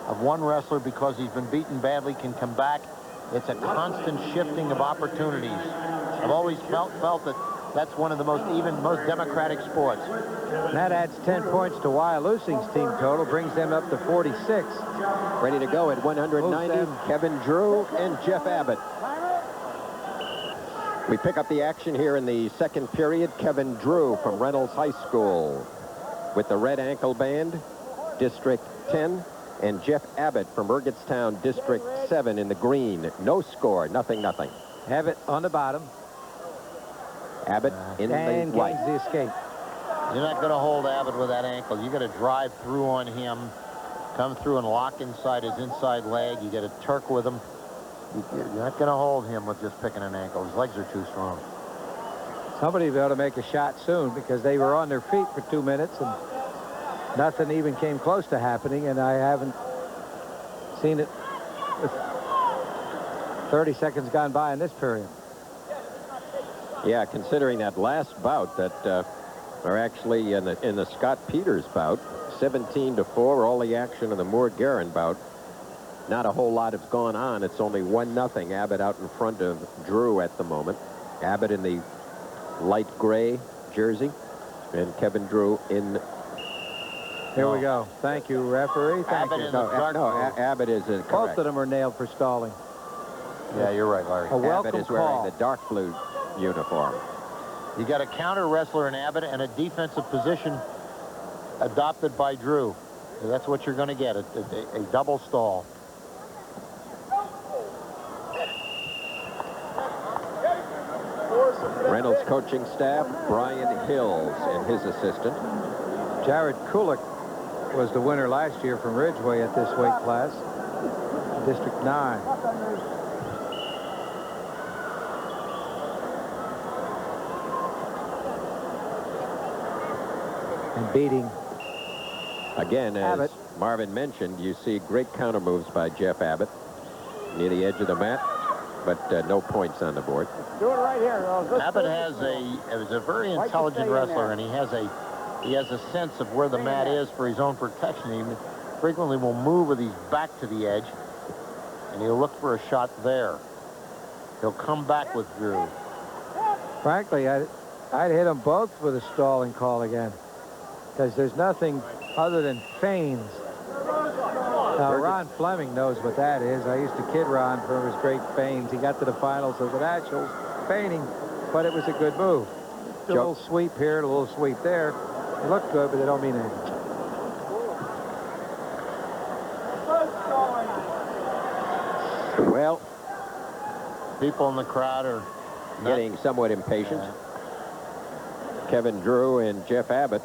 of one wrestler because he's been beaten badly can come back. It's a constant shifting of opportunities. I've always felt that that's one of the most even, most democratic sports. And that adds 10 points to Wyalusing's team total, brings them up to 46. Ready to go at 190, Kevin Drew and Jeff Abbott. We pick up the action here in the second period. Kevin Drew from Reynolds High School with the red ankle band, District 10, and Jeff Abbott from Burgettstown, District 7 in the green. No score, nothing. Abbott on the bottom. Abbott in the white. And the escape. You're not going to hold Abbott with that ankle. You got to drive through on him, come through and lock inside his inside leg. You get a Turk with him. You're not going to hold him with just picking an ankle. His legs are too strong. Somebody will be able to make a shot soon because they were on their feet for 2 minutes and nothing even came close to happening, and I haven't seen it with 30 seconds gone by in this period. Yeah, considering that last bout that are actually in the Scott Peters bout, 17-4, all the action in the Moore Guerin bout. Not a whole lot has gone on. It's only 1-0. Abbott out in front of Drew at the moment. Abbott in the light gray jersey, and Kevin Drew in. Here we go. Thank you, referee. Thank Abbott you. in the dark blue. Abbott is correct. Both of them are nailed for stalling. Yeah, you're right, Larry. A welcome Abbott is wearing call. the dark blue uniform. You got a counter wrestler in Abbott and a defensive position adopted by Drew. So that's what you're going to get, a double stall. Reynolds coaching staff, Brian Hills and his assistant. Jared Kulik was the winner last year from Ridgeway at this weight class, District 9. And beating again, as Abbott. Marvin mentioned, you see great counter moves by Jeff Abbott near the edge of the mat, but no points on the board. Do it right here. Abbott is a very intelligent wrestler, and he has a sense of where the mat is for his own protection. He frequently will move with his back to the edge, and he'll look for a shot there. He'll come back with Drew. Frankly, I'd hit them both with a stalling call again, because there's nothing other than feigns. Now, Ron Fleming knows what that is. I used to kid Ron for his great feigns. He got to the finals of the Nationals feigning, but it was a good move. A little sweep here, a little sweep there. They look good, but they don't mean anything. Well, people in the crowd are getting somewhat impatient. Kevin Drew and Jeff Abbott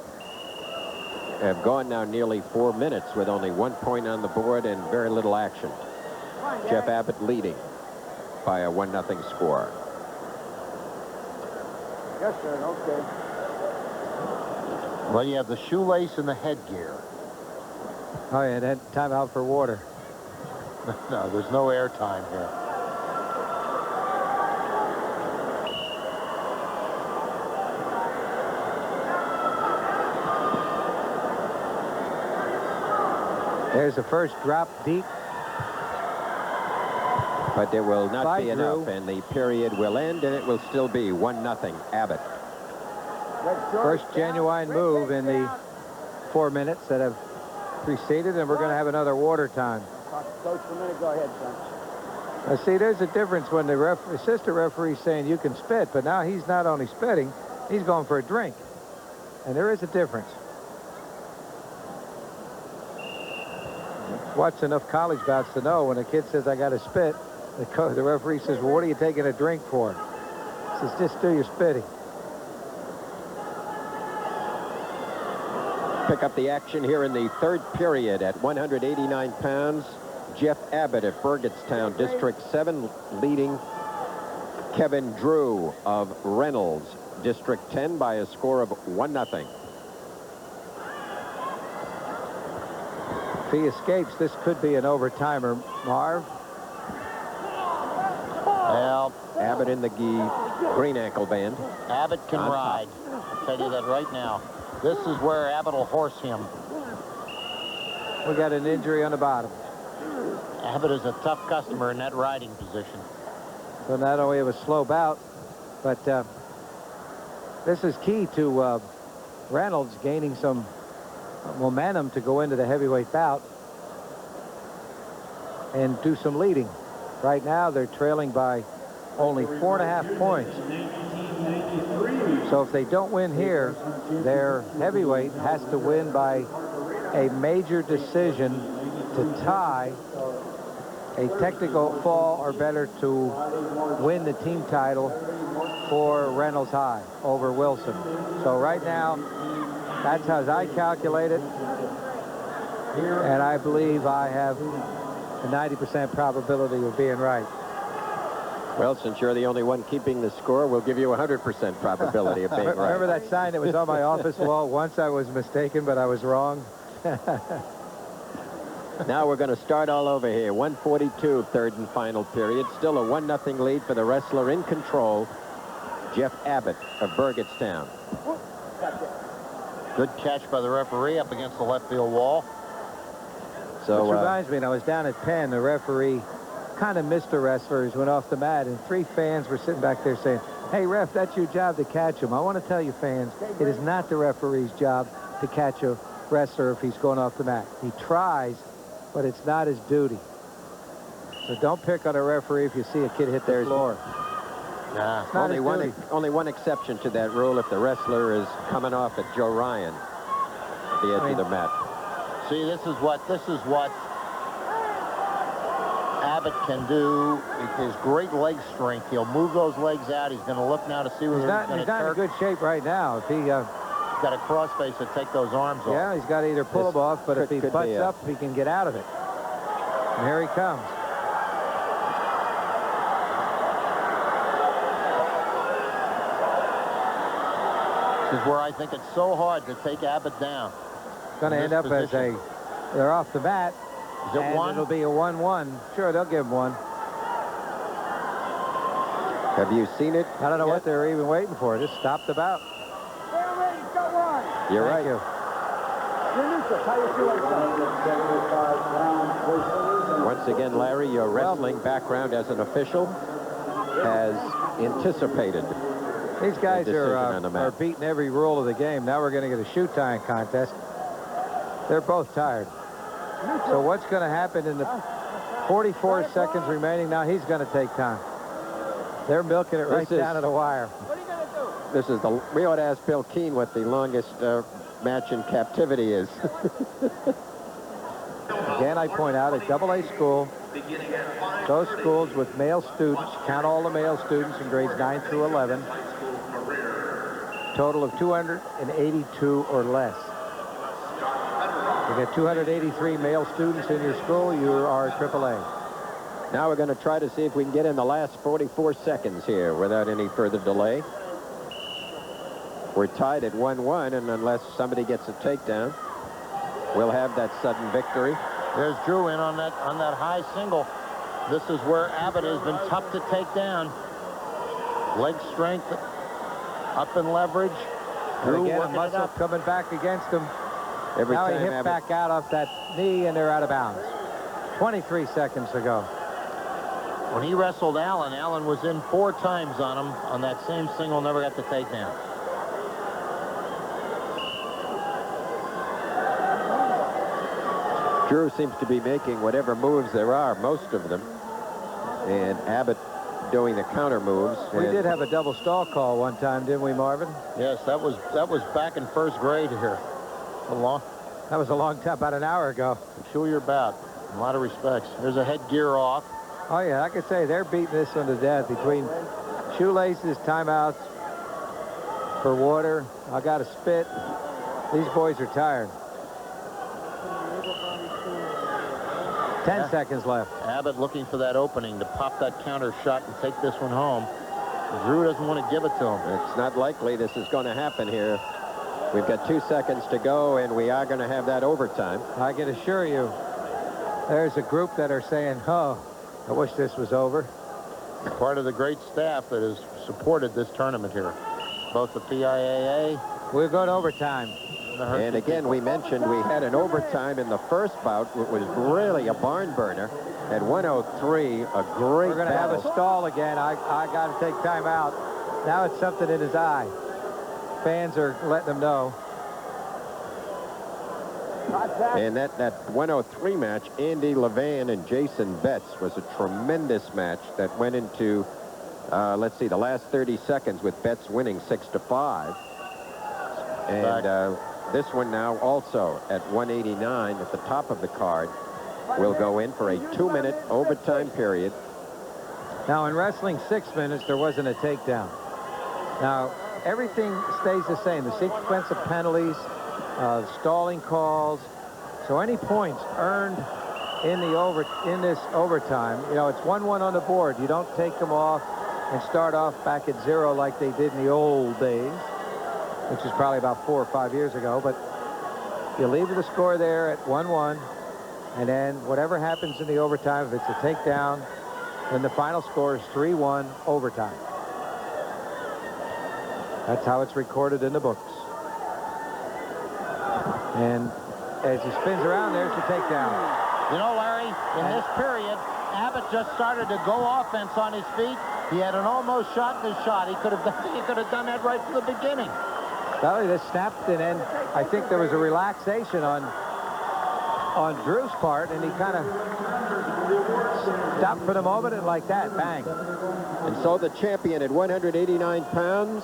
have gone now nearly 4 minutes with only 1 point on the board and very little action. Jeff Abbott leading by a 1-0 score. Yes, sir. Okay. Well, you have the shoelace and the headgear. Oh, yeah, that time out for water. No, there's no air time here. There's the first drop deep. But there will not By be Drew. enough, and the period will end, and it will still be 1-0 Abbott. First genuine move in the 4 minutes that have preceded, and we're going to have another water time. Coach, for a minute. Go ahead, son. Now, see, there's a difference when the assistant referee's saying you can spit, but now he's not only spitting, he's going for a drink. And there is a difference. Watched enough college bouts to know when a kid says, I got to spit, the referee says, well, what are you taking a drink for? He says, just do your spitting. Pick up the action here in the third period at 189 pounds. Jeff Abbott of Burgettstown, District 7, leading Kevin Drew of Reynolds, District 10, by a score of 1-0. If he escapes, this could be an overtimer, Marv. Well, Abbott in the green ankle band. Abbott can ride. I'll tell you that right now. This is where Abbott will horse him. We got an injury on the bottom. Abbott is a tough customer in that riding position. So not only it was a slow bout, but this is key to Reynolds gaining some momentum to go into the heavyweight bout and do some leading. Right now they're trailing by only 4.5 points. So if they don't win here, their heavyweight has to win by a major decision to tie, a technical fall, or better to win the team title for Reynolds High over Wilson. So right now, that's how I calculate it. And I believe I have a 90% probability of being right. Well, since you're the only one keeping the score, we'll give you a 100% probability of being right. Remember that sign that was on my office wall? Once I was mistaken, but I was wrong. Now we're going to start all over here. 1:42, third and final period. Still a 1-0 lead for the wrestler in control, Jeff Abbott of Burgettstown. Good catch by the referee up against the left field wall. So, which reminds me, when I was down at Penn, the referee kind of missed a wrestler. He went off the mat, and 3 fans were sitting back there saying, "Hey, ref, that's your job to catch him." I want to tell you, fans, it is not the referee's job to catch a wrestler if he's going off the mat. He tries, but it's not his duty. So don't pick on a referee if you see a kid hit the floor. Nah. It's not his duty. Only one exception to that rule if the wrestler is coming off at Joe Ryan at the edge of the mat. See, this is what Abbott can do with his great leg strength. He'll move those legs out. He's going to look now to see whether he's not in good shape right now. If he he's got a crossface to take those arms off. Yeah, he's got to either pull them off, but if he butts up, he can get out of it. And here he comes. This is where I think it's so hard to take Abbott down. It's going to end up position. They're off the mat. Is it one? It'll be a 1-1. Sure, they'll give him one. Have you seen it? I don't know what they're even waiting for. Just stop the bout. You're right. You. Once again, Larry, your wrestling background as an official has anticipated. These guys are beating every rule of the game. Now we're going to get a shoe tying contest. They're both tired. So what's going to happen in the 44 seconds remaining? Now he's going to take time. They're milking it right down to the wire. What are you going This to do? is we ought to ask Bill Keane what the longest match in captivity is. Again, I point out at AA school, those schools with male students, count all the male students in grades 9 through 11, total of 282 or less. You get 283 male students in your school, you are AAA. Now we're going to try to see if we can get in the last 44 seconds here without any further delay. We're tied at 1-1, and unless somebody gets a takedown, we'll have that sudden victory. There's Drew in on that high single. This is where Abbott has been tough to take down. Leg strength, up in leverage. Drew again, a muscle coming back against him. Every now time he hit back out off that knee, and they're out of bounds. 23 seconds to go. When he wrestled Allen, Allen was in 4 times on him on that same single, never got the takedown. Drew seems to be making whatever moves there are, most of them, and Abbott doing the counter moves. We did have a double stall call one time, didn't we, Marvin? Yes, that was back in first grade here. That was a long time, about an hour ago. Peculiar bout, in a lot of respects. There's a headgear off. Oh yeah, I could say they're beating this one to death between shoelaces, timeouts for water. I got to spit. These boys are tired. 10 seconds left. Abbott looking for that opening to pop that counter shot and take this one home. Drew doesn't want to give it to him. It's not likely this is going to happen here. We've got 2 seconds to go, and we are going to have that overtime. I can assure you, there's a group that are saying, oh, I wish this was over. Part of the great staff that has supported this tournament here. Both the PIAA. We'll go to overtime. And again, we mentioned we had an overtime in the first bout. It was really a barn burner. At 103, a great We're going to have a battle. stall again. I got to take time out. Now it's something in his eye. Fans are letting him know. And that 103 match, Andy Levan and Jason Betts, was a tremendous match that went into, let's see, the last 30 seconds with Betts winning 6-5. And this one now also at 189 at the top of the card will go in for a 2-minute overtime period. Now, in wrestling 6 minutes, there wasn't a takedown. Now, everything stays the same. The sequence of penalties, stalling calls. So any points earned in this overtime, you know, it's 1-1 on the board. You don't take them off and start off back at 0 like they did in the old days, which is probably about 4 or 5 years ago. But you leave the score there at 1-1, and then whatever happens in the overtime, if it's a takedown, then the final score is 3-1 overtime. That's how it's recorded in the books. And as he spins around, there's the takedown. You know, Larry, in this period, Abbott just started to go offense on his feet. He had an almost shot in his shot. He could have done that right from the beginning. Well, he just snapped, and then I think there was a relaxation on Drew's part, and he kind of stopped for the moment, and like that, bang. And so the champion at 189 pounds,